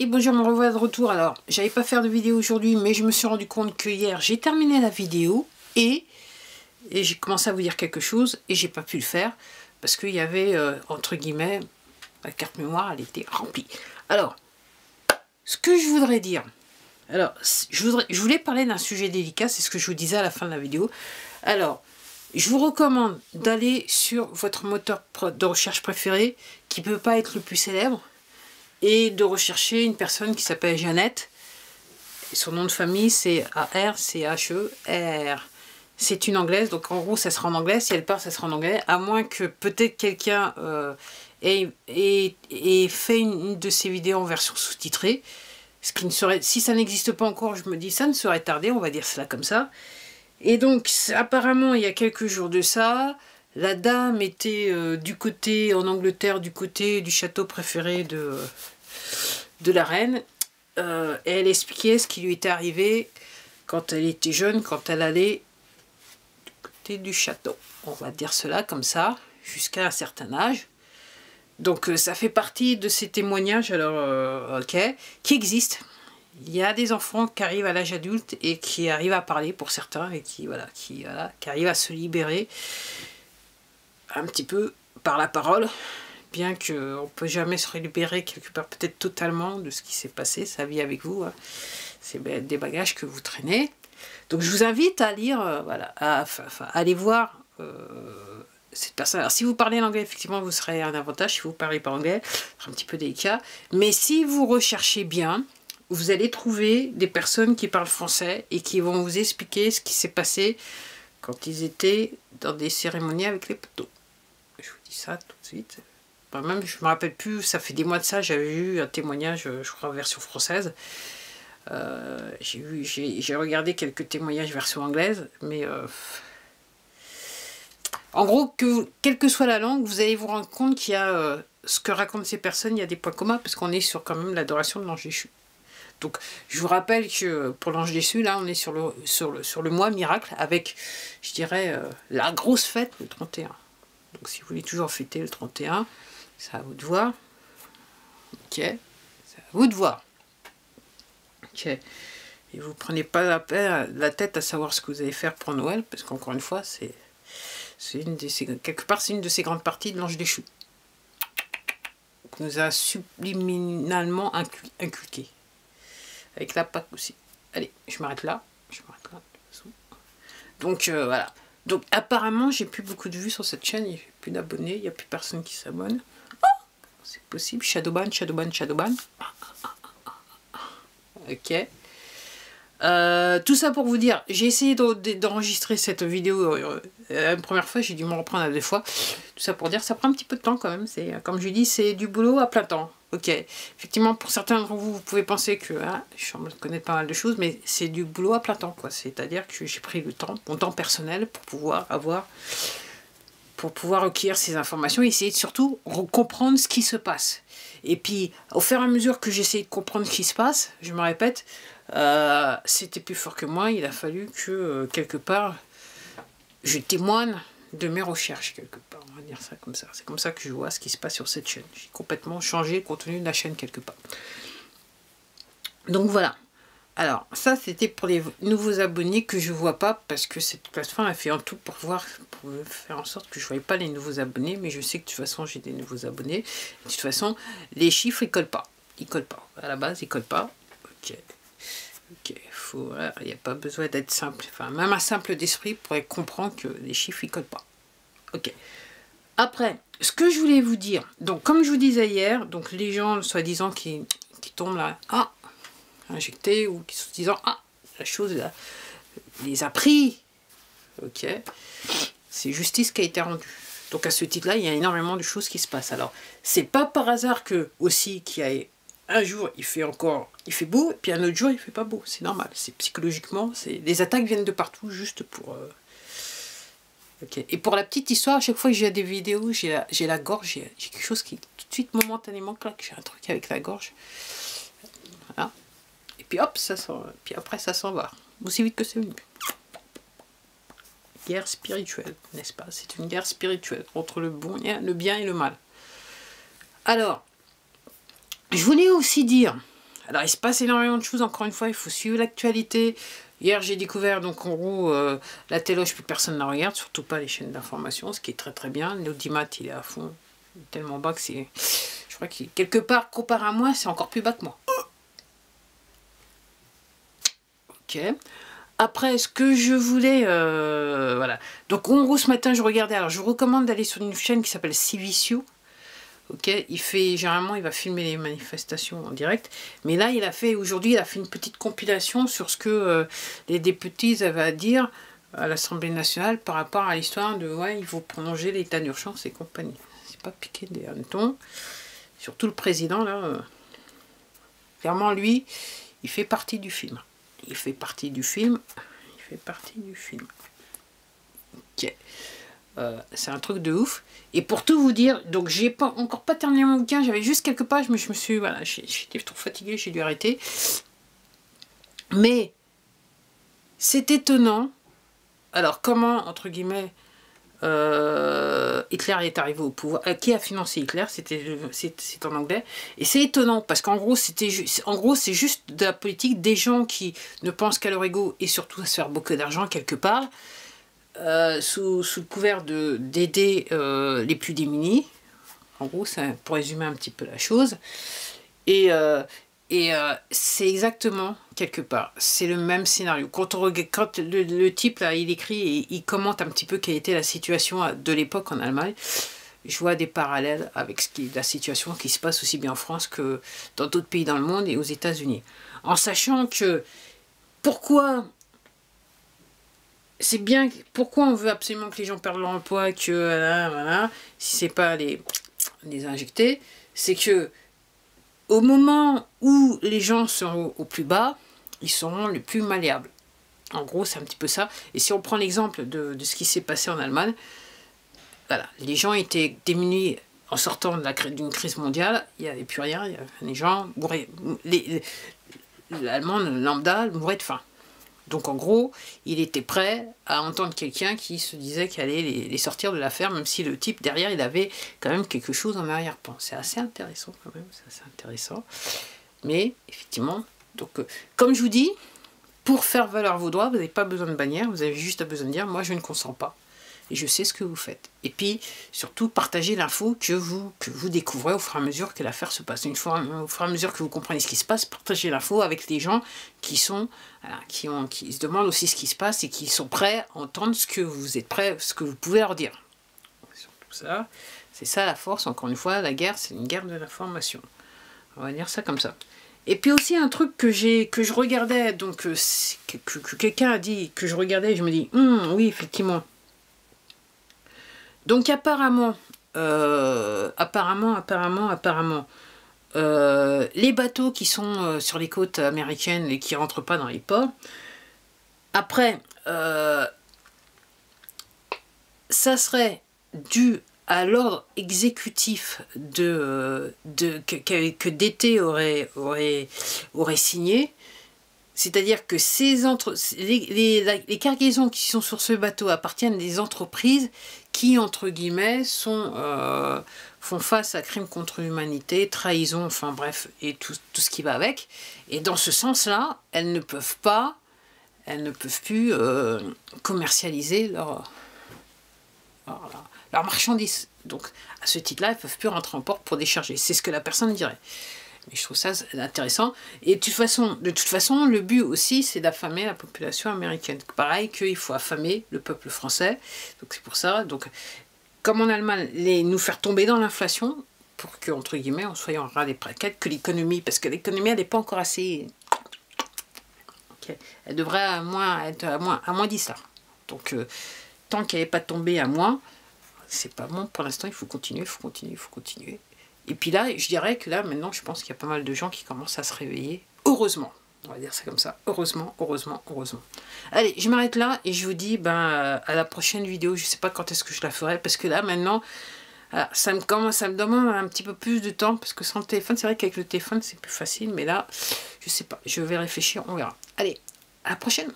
Et bonjour, me revoilà de retour. Alors, j'allais pas faire de vidéo aujourd'hui, mais je me suis rendu compte que hier, j'ai terminé la vidéo et j'ai commencé à vous dire quelque chose et j'ai pas pu le faire parce qu'il y avait, entre guillemets, la carte mémoire, elle était remplie. Alors, ce que je voudrais dire, alors, je voulais parler d'un sujet délicat, c'est ce que je vous disais à la fin de la vidéo. Alors, je vous recommande d'aller sur votre moteur de recherche préféré, qui peut pas être le plus célèbre, et de rechercher une personne qui s'appelle Jeannette. Et son nom de famille c'est A-R-C-H-E-R. C'est une anglaise, donc en gros ça sera en anglais, si elle part ça sera en anglais, à moins que peut-être quelqu'un ait fait une de ses vidéos en version sous-titrée. Ce qui ne serait, si ça n'existe pas encore, je me dis ça ne serait tardé, on va dire cela comme ça. Et donc apparemment il y a quelques jours de ça, la dame était du côté, en Angleterre, du côté du château préféré de la reine. Et elle expliquait ce qui lui était arrivé quand elle était jeune, quand elle allait du côté du château. On va dire cela comme ça, jusqu'à un certain âge. Donc ça fait partie de ces témoignages, alors, qui existent. Il y a des enfants qui arrivent à l'âge adulte et qui arrivent à parler pour certains, et qui arrivent à se libérer un petit peu par la parole, bien qu'on ne peut jamais se libérer quelque part peut-être totalement de ce qui s'est passé, sa vie avec vous, hein. C'est des bagages que vous traînez. Donc je vous invite à lire, voilà, à aller voir cette personne. Alors si vous parlez l'anglais, effectivement, vous serez un avantage. Si vous ne parlez pas anglais, c'est un petit peu délicat. Mais si vous recherchez bien, vous allez trouver des personnes qui parlent français et qui vont vous expliquer ce qui s'est passé quand ils étaient dans des cérémonies avec les poteaux. Je vous dis ça tout de suite. Enfin, même, je me rappelle plus, ça fait des mois de ça, j'avais eu un témoignage, je crois, en version française. J'ai regardé quelques témoignages version anglaise, mais en gros, quelle que soit la langue, vous allez vous rendre compte qu'il y a ce que racontent ces personnes, il y a des points communs, parce qu'on est sur quand même l'adoration de l'ange déchu. Donc, je vous rappelle que pour l'ange déchu, là, on est sur le mois miracle, avec, je dirais, la grosse fête le 31. Donc, si vous voulez toujours fêter le 31, c'est à vous de voir. Ok, c'est à vous de voir. Ok, et vous prenez pas la tête à savoir ce que vous allez faire pour Noël, parce qu'encore une fois, quelque part, c'est une de ces grandes parties de l'ange déchu. Qu'on nous a subliminalement inculqué. Avec la Pâque aussi. Allez, je m'arrête là. Donc voilà. Donc apparemment, j'ai plus beaucoup de vues sur cette chaîne. Il n'y a plus d'abonnés. Il n'y a plus personne qui s'abonne. Oh, c'est possible. Shadowban. Ok. Tout ça pour vous dire, j'ai essayé d'enregistrer cette vidéo une première fois, j'ai dû me reprendre à 2 fois. Tout ça pour dire, ça prend un petit peu de temps quand même. Comme je dis, c'est du boulot à plein temps. Ok, effectivement, pour certains d'entre vous, vous pouvez penser que je suis en train de connaître pas mal de choses, mais c'est du boulot à plein temps, quoi. C'est-à-dire que j'ai pris le temps, mon temps personnel, pour pouvoir recueillir ces informations et essayer de surtout comprendre ce qui se passe. Et puis, au fur et à mesure que j'essaye de comprendre ce qui se passe, je me répète, c'était plus fort que moi. Il a fallu que, quelque part, je témoigne de mes recherches, quelque part. On va dire ça comme ça. C'est comme ça que je vois ce qui se passe sur cette chaîne. J'ai complètement changé le contenu de la chaîne, quelque part. Donc voilà. Alors, ça, c'était pour les nouveaux abonnés que je ne vois pas, parce que cette plateforme a fait en tout pour faire en sorte que je ne voyais pas les nouveaux abonnés, mais je sais que de toute façon, j'ai des nouveaux abonnés. De toute façon, les chiffres, ils collent pas. Ils collent pas. À la base, ils collent pas. Ok. Ok. Il n'y a pas besoin d'être simple. Enfin, même un simple d'esprit pourrait comprendre que les chiffres, ils collent pas. Ok. Après, ce que je voulais vous dire, donc, comme je vous disais hier, donc les gens, soi-disant, qui tombent là, injectés, ou qui se disant la chose là, les a pris, ok, c'est justice qui a été rendue. Donc à ce titre là, il y a énormément de choses qui se passent. Alors c'est pas par hasard que aussi qu'il y a un jour il fait beau, et puis un autre jour il fait pas beau, c'est normal, c'est psychologiquement, les attaques viennent de partout juste pour ok. Et pour la petite histoire, à chaque fois que j'ai des vidéos, j'ai la gorge, j'ai quelque chose qui tout de suite momentanément claque, j'ai un truc avec la gorge, voilà. Et puis hop, puis après ça s'en va. Aussi vite que c'est venu. Guerre spirituelle, n'est-ce pas? C'est une guerre spirituelle entre le bien et le mal. Alors, je voulais aussi dire Alors, il se passe énormément de choses, encore une fois, il faut suivre l'actualité. Hier, j'ai découvert, donc en gros, la téloche, plus personne ne la regarde, surtout pas les chaînes d'information, ce qui est très très bien. L'audimat, il est à fond, il est tellement bas que c'est... Je crois qu'il quelque part, comparé à moi, c'est encore plus bas que moi. Ok. Après, ce que je voulais... voilà. Donc, en gros, ce matin, je regardais... Alors, je vous recommande d'aller sur une chaîne qui s'appelle Civicio. Ok, généralement, il va filmer les manifestations en direct. Mais là, aujourd'hui, il a fait une petite compilation sur ce que les députés avaient à dire à l'Assemblée nationale par rapport à l'histoire de, ouais, il faut prolonger l'état d'urgence et compagnie. C'est pas piqué des hannetons. Surtout le président, là. Clairement, lui, il fait partie du film. Il fait partie du film. Il fait partie du film. Ok. C'est un truc de ouf. Et pour tout vous dire, donc j'ai encore pas terminé mon bouquin, j'avais juste quelques pages, mais je me suis, voilà, j'étais trop fatiguée, j'ai dû arrêter. Mais c'est étonnant. Alors comment, entre guillemets, Hitler est arrivé au pouvoir, qui a financé Hitler, c'est en anglais, et c'est étonnant parce qu'en gros c'est juste de la politique, des gens qui ne pensent qu'à leur ego et surtout à se faire beaucoup d'argent quelque part. Sous le couvert d'aider les plus démunis. En gros, c'est pour résumer un petit peu la chose. Et c'est exactement, quelque part, c'est le même scénario. Quand le type, là, il écrit et il commente un petit peu quelle était la situation de l'époque en Allemagne, je vois des parallèles avec la situation qui se passe aussi bien en France que dans d'autres pays dans le monde et aux États-Unis. En sachant que, c'est bien, pourquoi on veut absolument que les gens perdent leur emploi, que voilà, si c'est pas les injecter, c'est que au moment où les gens seront au plus bas, ils seront les plus malléables. En gros, c'est un petit peu ça. Et si on prend l'exemple de ce qui s'est passé en Allemagne, voilà, les gens étaient démunis en sortant d'une crise mondiale, il n'y avait plus rien, les gens mouraient, l'Allemand lambda mourait de faim. Donc en gros, il était prêt à entendre quelqu'un qui se disait qu'il allait les sortir de l'affaire, même si le type derrière, il avait quand même quelque chose en arrière-plan. C'est assez intéressant quand même, c'est assez intéressant. Mais effectivement, donc comme je vous dis, pour faire valoir vos droits, vous n'avez pas besoin de bannière, vous avez juste besoin de dire, moi je ne consens pas. Et je sais ce que vous faites. Et puis, surtout, partagez l'info que vous découvrez au fur et à mesure que l'affaire se passe. Au fur et à mesure que vous comprenez ce qui se passe, partagez l'info avec les gens qui sont, voilà, qui se demandent aussi ce qui se passe et qui sont prêts à entendre ce que vous êtes prêts, ce que vous pouvez leur dire. Surtout ça, c'est ça la force. Encore une fois, la guerre, c'est une guerre de l'information. On va dire ça comme ça. Et puis aussi un truc que je regardais, donc que quelqu'un a dit, que je regardais, et je me dis, oui, effectivement. Donc apparemment, les bateaux qui sont sur les côtes américaines et qui ne rentrent pas dans les ports, après, ça serait dû à l'ordre exécutif que DT aurait signé. C'est-à-dire que les cargaisons qui sont sur ce bateau appartiennent à des entreprises qui, entre guillemets, font face à crimes contre l'humanité, trahison, enfin bref, et tout ce qui va avec. Et dans ce sens-là, elles ne peuvent plus commercialiser leurs marchandises. Donc, à ce titre-là, elles ne peuvent plus rentrer en port pour décharger. C'est ce que la personne dirait. Mais je trouve ça intéressant. Et de toute façon, le but aussi, c'est d'affamer la population américaine. Pareil qu'il faut affamer le peuple français. Donc c'est pour ça. Donc, comme en Allemagne, nous faire tomber dans l'inflation, pour que, entre guillemets, on soit en ras des braquettes, que l'économie, parce que l'économie, elle n'est pas encore assez... Okay. Elle devrait être à moins 10 là. Donc, tant qu'elle n'est pas tombée à moins, c'est pas bon. Pour l'instant, il faut continuer, il faut continuer, il faut continuer. Et puis là, je dirais que là, maintenant, je pense qu'il y a pas mal de gens qui commencent à se réveiller. Heureusement. On va dire ça comme ça. Heureusement, heureusement, heureusement. Allez, je m'arrête là et je vous dis à la prochaine vidéo. Je ne sais pas quand est-ce que je la ferai. Parce que là, maintenant, ça me demande un petit peu plus de temps. Parce que sans le téléphone, c'est vrai qu'avec le téléphone, c'est plus facile. Mais là, je ne sais pas. Je vais réfléchir. On verra. Allez, à la prochaine.